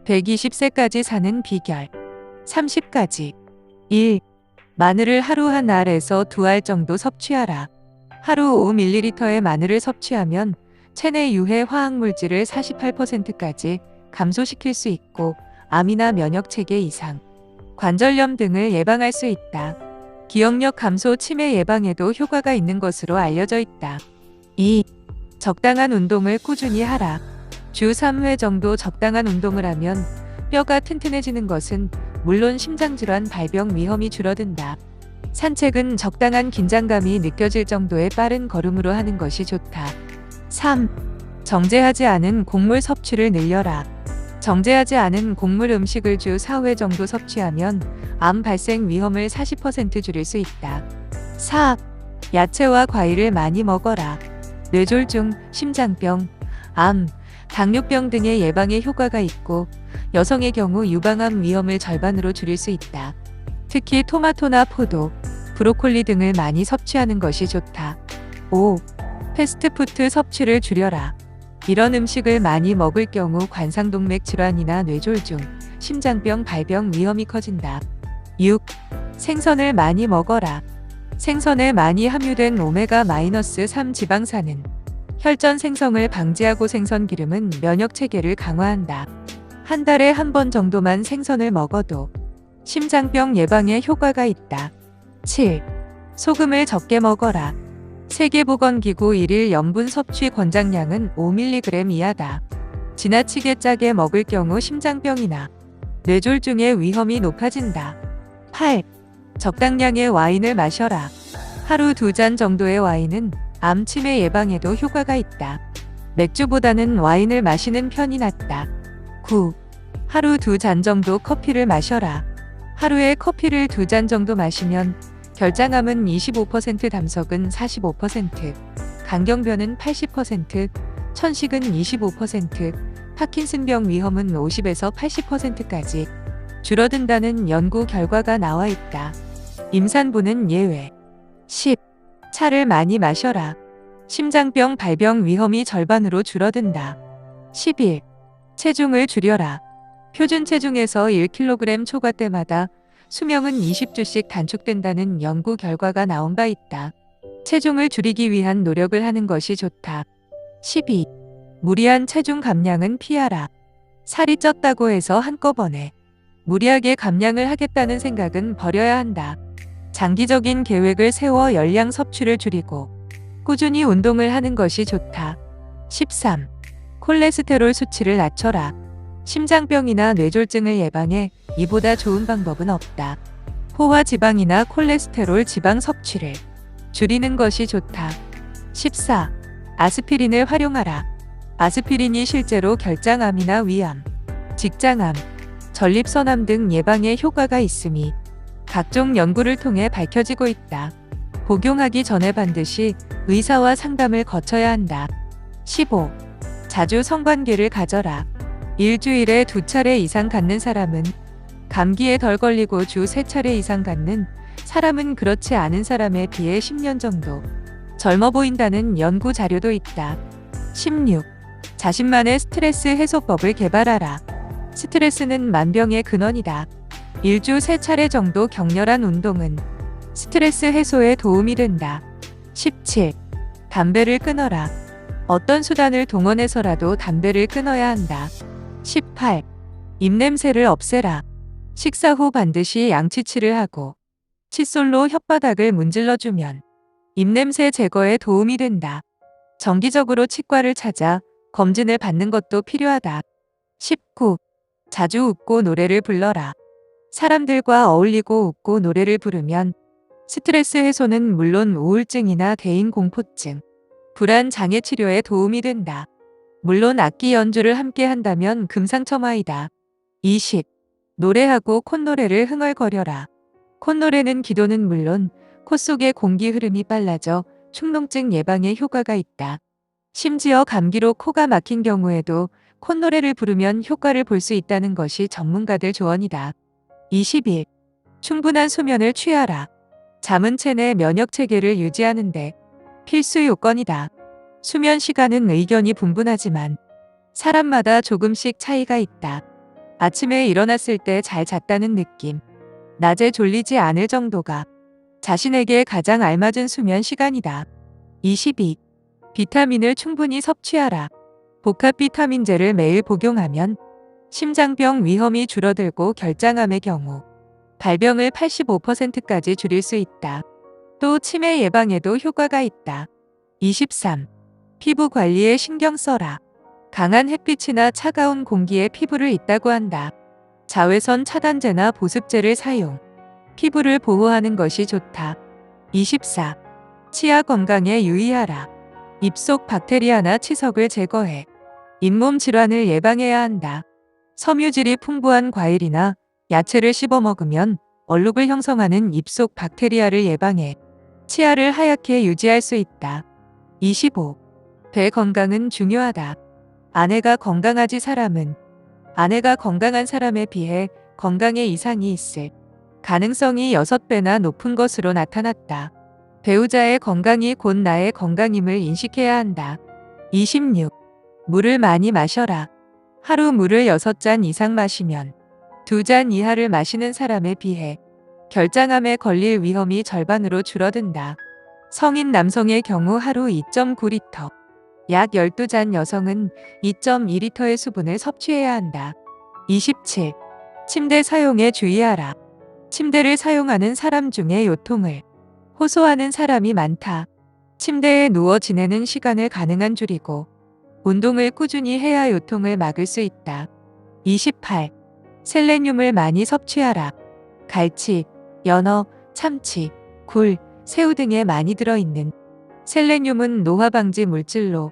120세까지 사는 비결. 30가지. 1. 마늘을 하루 한 알에서 2알 정도 섭취하라. 하루 5ml의 마늘을 섭취하면 체내 유해 화학물질을 48%까지 감소시킬 수 있고 암이나 면역체계 이상, 관절염 등을 예방할 수 있다. 기억력 감소, 치매 예방에도 효과가 있는 것으로 알려져 있다. 2. 적당한 운동을 꾸준히 하라. 주 3회 정도 적당한 운동을 하면 뼈가 튼튼해지는 것은 물론 심장질환 발병 위험이 줄어든다. 산책은 적당한 긴장감이 느껴질 정도의 빠른 걸음으로 하는 것이 좋다. 3. 정제하지 않은 곡물 섭취를 늘려라. 정제하지 않은 곡물 음식을 주 4회 정도 섭취하면 암 발생 위험을 40% 줄일 수 있다. 4. 야채와 과일을 많이 먹어라. 뇌졸중, 심장병, 암, 당뇨병 등의 예방에 효과가 있고 여성의 경우 유방암 위험을 절반으로 줄일 수 있다. 특히 토마토나 포도, 브로콜리 등을 많이 섭취하는 것이 좋다. 5. 패스트푸드 섭취를 줄여라. 이런 음식을 많이 먹을 경우 관상동맥 질환이나 뇌졸중, 심장병 발병 위험이 커진다. 6. 생선을 많이 먹어라. 생선에 많이 함유된 오메가-3 지방산은 혈전 생성을 방지하고 생선 기름은 면역 체계를 강화한다. 한 달에 한 번 정도만 생선을 먹어도 심장병 예방에 효과가 있다. 7. 소금을 적게 먹어라. 세계보건기구 1일 염분 섭취 권장량은 5mg 이하다. 지나치게 짜게 먹을 경우 심장병이나 뇌졸중의 위험이 높아진다. 8. 적당량의 와인을 마셔라. 하루 2잔 정도의 와인은 암, 치매 예방에도 효과가 있다. 맥주보다는 와인을 마시는 편이 낫다. 9. 하루 2잔 정도 커피를 마셔라. 하루에 커피를 2잔 정도 마시면 결장암은 25%, 담석은 45%, 간경변은 80%, 천식은 25%, 파킨슨병 위험은 50에서 80%까지 줄어든다는 연구 결과가 나와 있다. 임산부는 예외. 10. 차를 많이 마셔라. 심장병 발병 위험이 절반으로 줄어든다. 11. 체중을 줄여라. 표준 체중에서 1kg 초과 때마다 수명은 20주씩 단축된다는 연구 결과가 나온 바 있다. 체중을 줄이기 위한 노력을 하는 것이 좋다. 12. 무리한 체중 감량은 피하라. 살이 쪘다고 해서 한꺼번에 무리하게 감량을 하겠다는 생각은 버려야 한다. 장기적인 계획을 세워 열량 섭취를 줄이고 꾸준히 운동을 하는 것이 좋다. 13. 콜레스테롤 수치를 낮춰라. 심장병이나 뇌졸중을 예방해 이보다 좋은 방법은 없다. 포화 지방이나 콜레스테롤 지방 섭취를 줄이는 것이 좋다. 14. 아스피린을 활용하라. 아스피린이 실제로 결장암이나 위암, 직장암, 전립선암 등 예방에 효과가 있음이 각종 연구를 통해 밝혀지고 있다. 복용하기 전에 반드시 의사와 상담을 거쳐야 한다. 15. 자주 성관계를 가져라. 일주일에 2차례 이상 갖는 사람은 감기에 덜 걸리고 주 3차례 이상 갖는 사람은 그렇지 않은 사람에 비해 10년 정도 젊어 보인다는 연구 자료도 있다. 16. 자신만의 스트레스 해소법을 개발하라. 스트레스는 만병의 근원이다. 일주 3차례 정도 격렬한 운동은 스트레스 해소에 도움이 된다. 17. 담배를 끊어라. 어떤 수단을 동원해서라도 담배를 끊어야 한다. 18. 입냄새를 없애라. 식사 후 반드시 양치질을 하고 칫솔로 혓바닥을 문질러주면 입냄새 제거에 도움이 된다. 정기적으로 치과를 찾아 검진을 받는 것도 필요하다. 19. 자주 웃고 노래를 불러라. 사람들과 어울리고 웃고 노래를 부르면 스트레스 해소는 물론 우울증이나 대인공포증, 불안 장애 치료에 도움이 된다. 물론 악기 연주를 함께 한다면 금상첨화이다. 20. 노래하고 콧노래를 흥얼거려라. 콧노래는 기도는 물론 코 속의 공기 흐름이 빨라져 축농증 예방에 효과가 있다. 심지어 감기로 코가 막힌 경우에도 콧노래를 부르면 효과를 볼 수 있다는 것이 전문가들 조언이다. 21. 충분한 수면을 취하라. 잠은 체내 면역 체계를 유지하는데 필수 요건이다. 수면 시간은 의견이 분분하지만 사람마다 조금씩 차이가 있다. 아침에 일어났을 때 잘 잤다는 느낌. 낮에 졸리지 않을 정도가 자신에게 가장 알맞은 수면 시간이다. 22. 비타민을 충분히 섭취하라. 복합 비타민제를 매일 복용하면 심장병 위험이 줄어들고 결장암의 경우 발병을 85%까지 줄일 수 있다. 또 치매 예방에도 효과가 있다. 23. 피부 관리에 신경 써라. 강한 햇빛이나 차가운 공기에 피부를 잇다고 한다. 자외선 차단제나 보습제를 사용. 피부를 보호하는 것이 좋다. 24. 치아 건강에 유의하라. 입속 박테리아나 치석을 제거해 잇몸 질환을 예방해야 한다. 섬유질이 풍부한 과일이나 야채를 씹어 먹으면 얼룩을 형성하는 입속 박테리아를 예방해 치아를 하얗게 유지할 수 있다. 25. 배 건강은 중요하다. 아내가 건강한 사람에 비해 건강에 이상이 있을 가능성이 6배나 높은 것으로 나타났다. 배우자의 건강이 곧 나의 건강임을 인식해야 한다. 26. 물을 많이 마셔라. 하루 물을 6잔 이상 마시면 2잔 이하를 마시는 사람에 비해 결장암에 걸릴 위험이 절반으로 줄어든다. 성인 남성의 경우 하루 2.9리터, 약 12잔 여성은 2.2리터의 수분을 섭취해야 한다. 27. 침대 사용에 주의하라. 침대를 사용하는 사람 중에 요통을 호소하는 사람이 많다. 침대에 누워 지내는 시간을 가능한 줄이고 운동을 꾸준히 해야 요통을 막을 수 있다. 28. 셀레늄을 많이 섭취하라. 갈치, 연어, 참치, 굴, 새우 등에 많이 들어있는 셀레늄은 노화 방지 물질로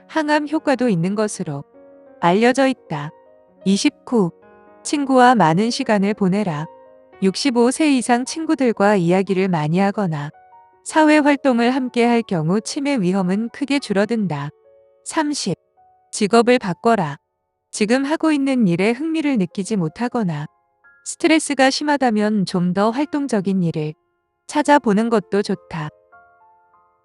항암 효과도 있는 것으로 알려져 있다. 29. 친구와 많은 시간을 보내라. 65세 이상 친구들과 이야기를 많이 하거나 사회 활동을 함께 할 경우 치매 위험은 크게 줄어든다. 30. 직업을 바꿔라. 지금 하고 있는 일에 흥미를 느끼지 못하거나 스트레스가 심하다면 좀 더 활동적인 일을 찾아보는 것도 좋다.